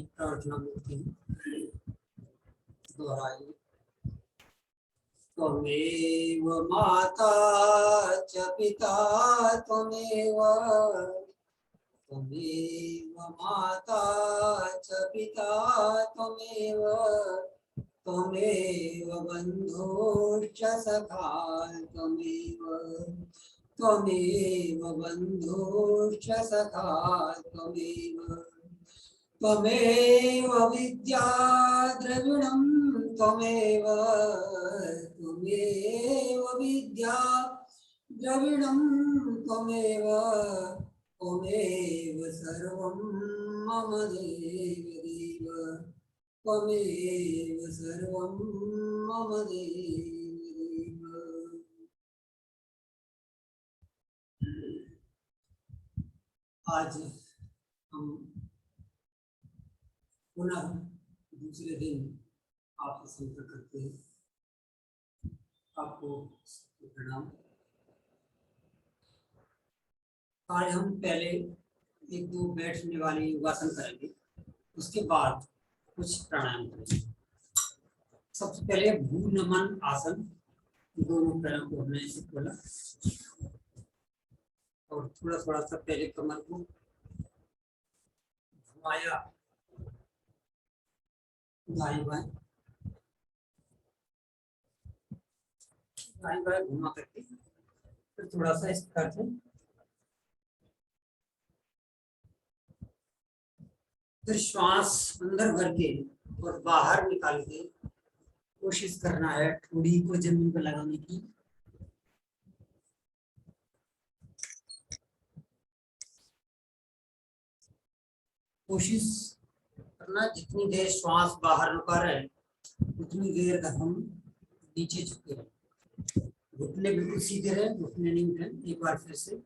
प्रार्थना करती दोहराइए। त्वमेव माता च पिता त्वमेव, त्वमेव माता च पिता त्वमेव, त्वमेव बन्धुश्च सखा त्वमेव, त्वमेव बन्धुश्च सखा त्वमेव, त्वमेव विद्या द्रविणं त्वमेव, त्वमेव विद्या द्रविणं त्वमेव, त्वमेव सर्वं मम देव देव, त्वमेव सर्वं मम देव देव। आज हम पुनः दूसरे दिन आपसे संपर्क करते हैं। आपको प्रणाम। आज हम पहले एक दो बैठने वाली योगासन करेंगे, उसके बाद कुछ प्राणायाम करेंगे। सबसे पहले भू नमन आसन, दोनों पैरों को हमने ऐसे खोला और थोड़ा थोड़ा सा पहले कमर को घुमाया दाएं बाएं, दाएं बाएं घुमा करके फिर थोड़ा सा इस प्रकार से फिर श्वास अंदर भर के और बाहर निकाल के कोशिश करना है ठोड़ी को जमीन पर लगाने की। कोशिश करना जितनी देर श्वास बाहर रुका रहे उतनी देर तक हम नीचे झुके रहे, घुटने बिल्कुल सीधे रहे, घुटने नहीं उठे। एक बार फिर से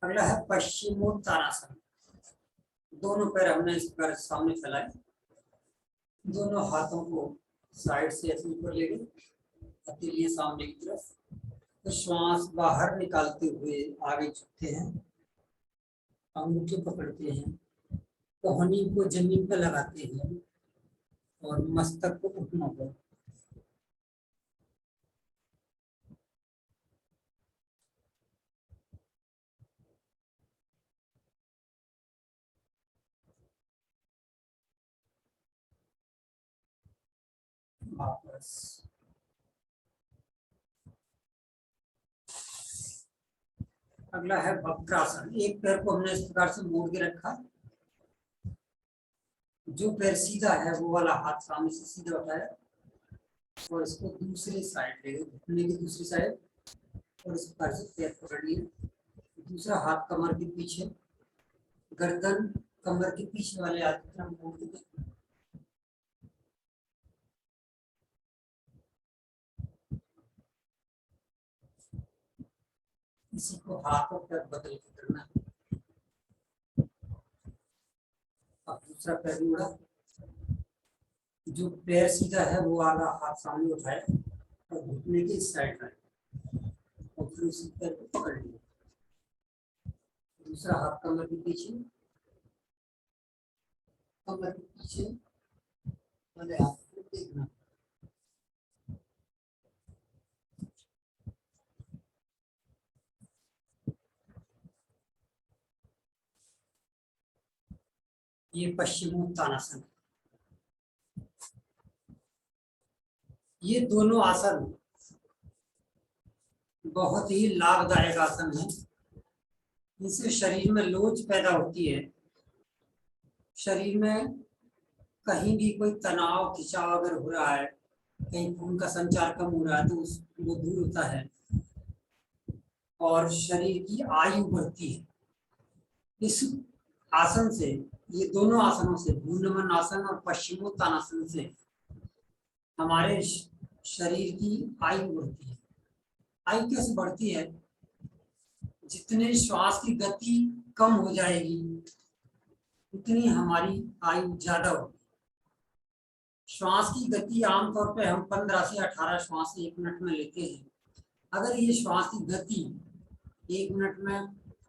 अगला है पश्चिमोत्तानासन। दोनों पैर हमने इस पर सामने फैलाए, दोनों हाथों को साइड से ऐसे ऊपर ले गए, हथेलियां सामने की तरफ। तो श्वास बाहर निकालते हुए आगे झुकते हैं, अंगूठे पकड़ते हैं, कोहनी को जमीन पर लगाते हैं और मस्तक को घुटनों पर। वापस अगला है वक्रासन। एक पैर को हमने इस प्रकार से मोड़ के रखा, जो पैर सीधा है वो वाला हाथ सामने से सीधा उठाया और इसको दूसरी साइड ले गए, घुटने की दूसरी साइड, और इस प्रकार से पैर पकड़ लिए। दूसरा हाथ कमर के पीछे, गर्दन कमर के पीछे वाले हाथ की तरफ मोड़ के, इसी को हाथों पर बदल के करना है। अब दूसरा पैर मुड़ा, जो पैर सीधा है वो वाला हाथ सामने उठाया और घुटने की साइड लाए और फिर उसी पैर को पकड़ लिया। दूसरा हाथ कमर के पीछे, कमर के पीछे वाले हाथ को देखना। ये पश्चिमोत्तानासन। ये दोनों आसन बहुत ही लाभदायक आसन है। इससे शरीर में लोच पैदा होती है, शरीर में कहीं भी कोई तनाव खिंचाव अगर हो रहा है, कहीं खून का संचार कम हो रहा है तो वो दूर होता है और शरीर की आयु बढ़ती है। इस आसन से, ये दोनों आसनों से, भू नमन आसन और पश्चिमोत्तानासन से हमारे शरीर की आयु बढ़ती है। आयु कैसे बढ़ती है? जितने श्वास की गति कम हो जाएगी उतनी हमारी आयु ज्यादा होगी। श्वास की गति आमतौर पर हम 15 से 18 श्वास 1 मिनट में लेते हैं। अगर ये श्वास की गति 1 मिनट में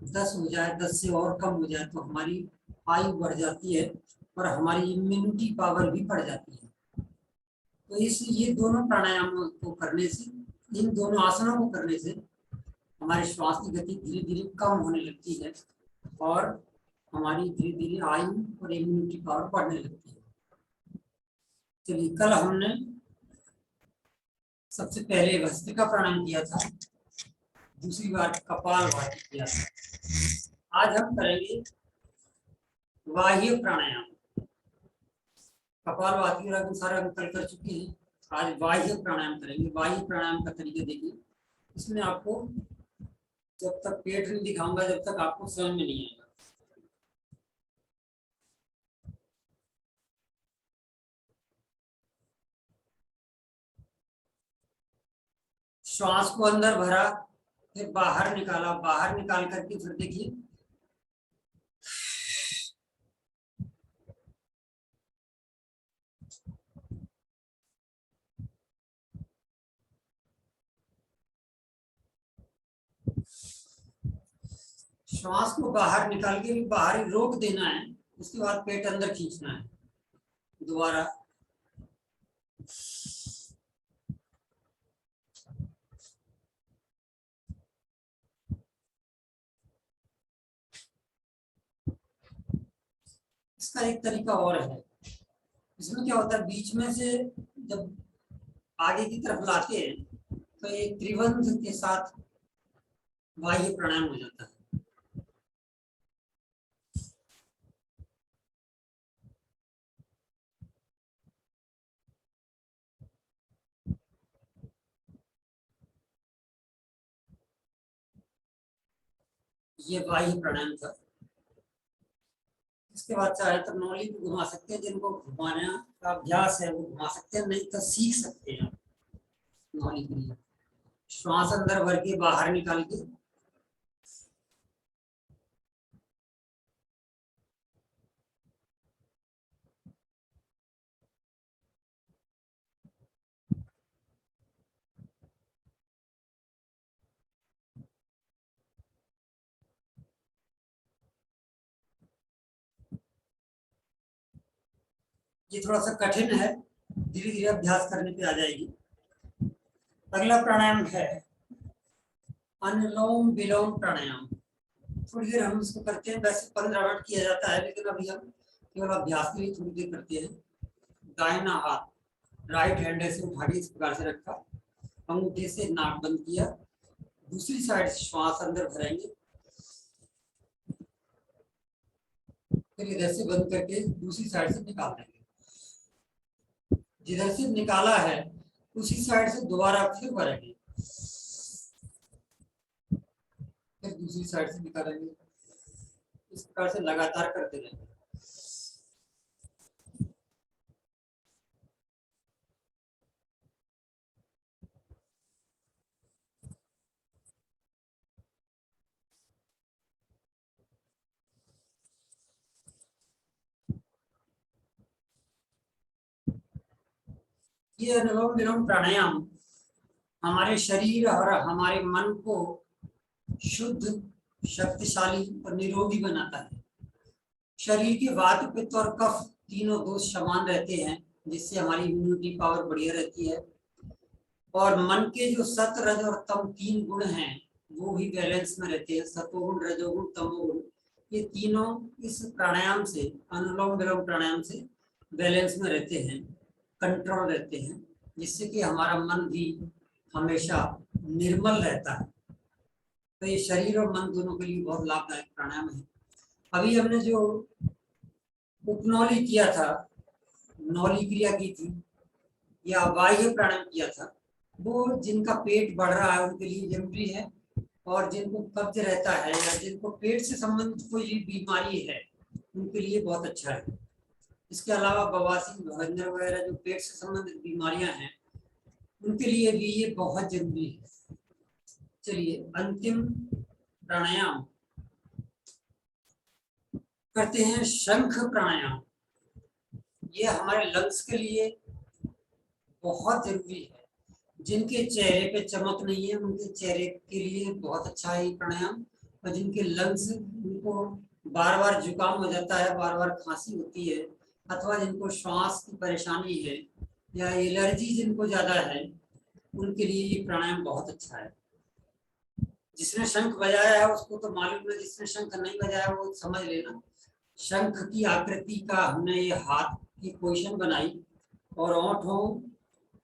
10 हो जाए, 10 से और कम हो जाए, तो हमारी आयु बढ़ जाती है और हमारी इम्यूनिटी पावर भी बढ़ जाती है। तो इस ये दोनों प्राणायामों को करने से, इन दोनों आसनों को करने से हमारे श्वास की गति धीरे धीरे कम होने लगती है और हमारी धीरे धीरे आयु और इम्यूनिटी पावर बढ़ने लगती है। चलिए, कल हमने सबसे पहले भस्त्रिका प्राणायाम किया था, दूसरी बार कपालभाति किया था। आज हम करेंगे बाह्य प्राणायाम। कपालभाति और सारा हम कल कर चुके हैं। आज बाह्य प्राणायाम करेंगे। बाह्य प्राणायाम का तरीका देखिए। इसमें आपको जब तक पेट नहीं दिखाऊंगा जब तक आपको समझ में नहीं आएगा। श्वास को अंदर भरा, फिर बाहर निकाला, बाहर निकाल करके फिर देखिए श्वास को बाहर निकाल के बाहर ही रोक देना है। उसके बाद पेट अंदर खींचना है। दोबारा इसका एक तरीका और है। इसमें क्या होता है, बीच में से जब आगे की तरफ लाते हैं तो एक त्रिबंध के साथ बाह्य प्राणायाम हो जाता है। ये बाह्य प्राणायाम था। इसके बाद चाहे तो नौली को घुमा सकते हैं। जिनको घुमाने का अभ्यास है वो घुमा सकते हैं, नहीं तो सीख सकते हैं नौली के लिए। श्वास अंदर भर के बाहर निकाल के ये थोड़ा सा कठिन है, धीरे धीरे अभ्यास करने पे आ जाएगी। अगला प्राणायाम है अनुलोम विलोम प्राणायाम। थोड़ी देर हम इसको करते हैं। वैसे 15 मिनट किया जाता है, लेकिन अभी हम केवल अभ्यास के लिए थोड़ी देर करते हैं। दाहिना हाथ राइट हैंड से उठा के इस प्रकार से रखा, अंगूठे से नाक बंद किया, दूसरी साइड से श्वास अंदर भरेंगे, फिर इधर से बंद करके दूसरी साइड से निकाल देंगे। जिधर से निकाला है उसी साइड से दोबारा फिर भरेंगे, फिर दूसरी साइड से निकालेंगे। इस प्रकार से लगातार करते रहेंगे। ये अनुलोम विलोम प्राणायाम हमारे शरीर और हमारे मन को शुद्ध, शक्तिशाली और निरोगी बनाता है। शरीर के वात, पित्त और कफ तीनों दोष समान रहते हैं, जिससे हमारी इम्यूनिटी पावर बढ़िया रहती है। और मन के जो सत, रज और तम 3 गुण हैं वो भी बैलेंस में रहते हैं। सतोगुण, रजोगुण, तमोगुण, ये तीनों इस प्राणायाम से, अनुलोम विलोम प्राणायाम से बैलेंस में रहते हैं, कंट्रोल रहते हैं, जिससे कि हमारा मन भी हमेशा निर्मल रहता है। तो ये शरीर और मन दोनों के लिए बहुत लाभदायक प्राणायाम है। अभी हमने जो उपनौली किया था, नौली क्रिया की थी या बाह्य प्राणायाम किया था, वो जिनका पेट बढ़ रहा है उनके लिए जरूरी है, और जिनको कब्ज रहता है या जिनको पेट से संबंधित कोई बीमारी है उनके लिए बहुत अच्छा है। इसके अलावा बवासीर, भगंदर वगैरह जो पेट से संबंधित बीमारियां हैं उनके लिए भी ये बहुत जरूरी है। चलिए अंतिम प्राणायाम करते हैं, शंख प्राणायाम। ये हमारे लंग्स के लिए बहुत जरूरी है। जिनके चेहरे पे चमक नहीं है उनके चेहरे के लिए बहुत अच्छा है ये प्राणायाम। और जिनके लंग्स, उनको बार बार जुकाम हो जाता है, बार बार खांसी होती है, अथवा जिनको श्वास की परेशानी है या एलर्जी जिनको ज्यादा है, उनके लिए ये प्राणायाम बहुत अच्छा है। जिसने शंख बजाया है उसको तो मालूम है, जिसने शंख नहीं बजाया वो समझ लेना। शंख की आकृति का हमने ये हाथ की पोजीशन बनाई और ओंठों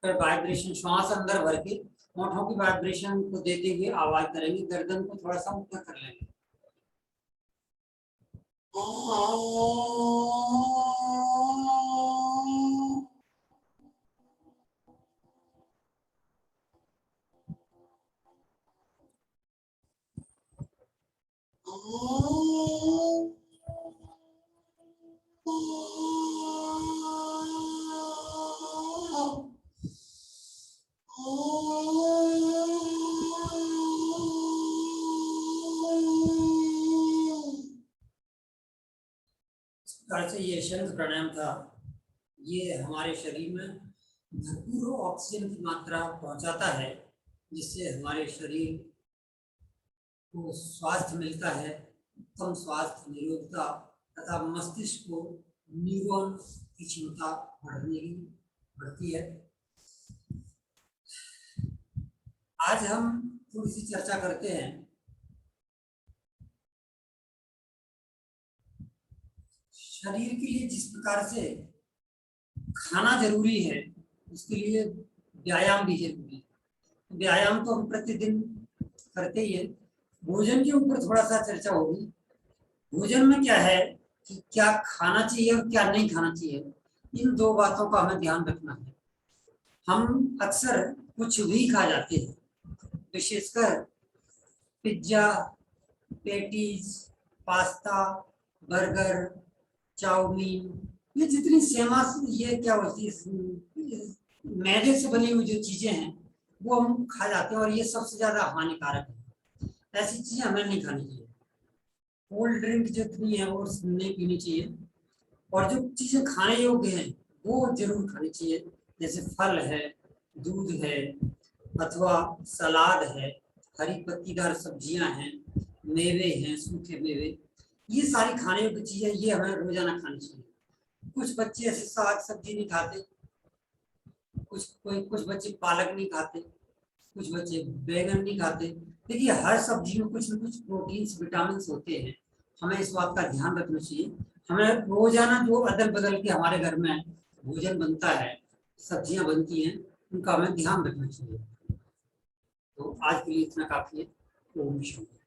पर वाइब्रेशन, श्वास अंदर भर के ओंठों की वाइब्रेशन को देते हुए आवाज करेंगे। गर्दन को थोड़ा सा ऊपर कर लेंगे। से ये शंख प्राणायाम था। ये हमारे शरीर में भरपूर ऑक्सीजन की मात्रा पहुंचाता है, जिससे हमारे शरीर को स्वास्थ्य मिलता है, उत्तम स्वास्थ्य, निरोगता तथा मस्तिष्क को न्यूरॉन की क्षमता बढ़ती है। आज हम थोड़ी सी चर्चा करते हैं शरीर के लिए जिस प्रकार से खाना जरूरी है उसके लिए व्यायाम भी जरूरी है। व्यायाम तो हम प्रतिदिन करते ही है। भोजन के ऊपर थोड़ा सा चर्चा होगी। भोजन में क्या है कि क्या खाना चाहिए और क्या नहीं खाना चाहिए, इन दो बातों का हमें ध्यान रखना है। हम अक्सर कुछ भी खा जाते हैं, विशेषकर pizza, patties, pasta, burger, chowmein, ये जितनी सेमा, ये क्या बोलती है, मैदे से बनी हुई जो चीजें हैं वो हम खा जाते हैं और ये सबसे ज्यादा हानिकारक है। ऐसी चीजें हमें नहीं खानी चाहिए। कोल्ड ड्रिंक जितनी है वो नहीं पीनी चाहिए और जो चीजें खाने योग्य हैं वो जरूर खानी चाहिए, जैसे फल है, दूध है, अथवा सलाद है, हरी पत्तीदार सब्जियां हैं, मेवे हैं, सूखे मेवे, ये सारी खाने योग्य चीजें ये हमें रोजाना खानी चाहिए। कुछ बच्चे ऐसे साग सब्जी नहीं खाते, कुछ बच्चे पालक नहीं खाते, कुछ बच्चे बैगन नहीं खाते। देखिए हर सब्जी में कुछ न कुछ प्रोटीन्स, विटामिन होते हैं। हमें इस बात का ध्यान रखना चाहिए। हमें रोजाना जो अदल बदल के हमारे घर में भोजन बनता है, सब्जियां बनती हैं, उनका हमें ध्यान रखना चाहिए। तो आज के लिए इतना काफी है। ओम शांति।